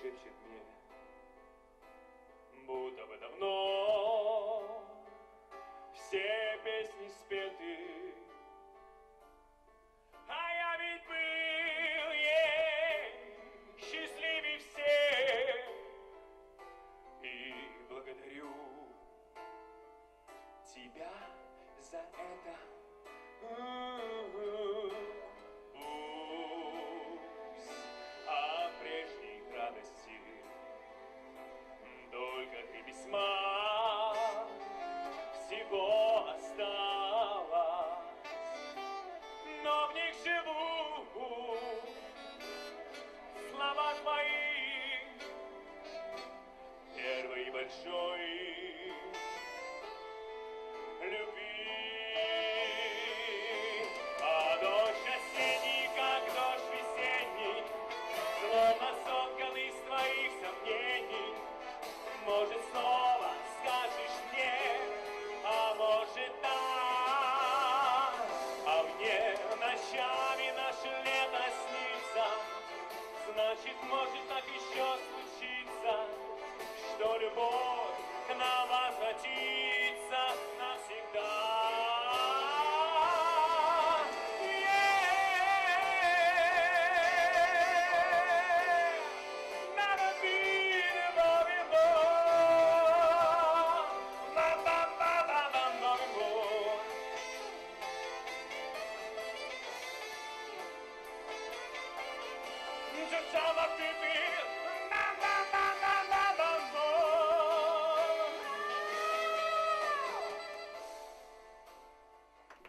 шепчет мне, будто бы давно все песни спеты, а я ведь был ей счастливей всех. И благодарю тебя за это. Пусть о прежней радости только три письма всего осталось, но в них живут слова твои, первой большой любви. А дождь осенний, как дождь весенний, словно соткан из твоих сомнений. Может, снова скажешь мне, а может, да. А мне ночами наше лето снится, значит, может, так еще случится, что любовь к нам возвратится навсегда.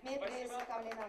Дмитрий Соколина.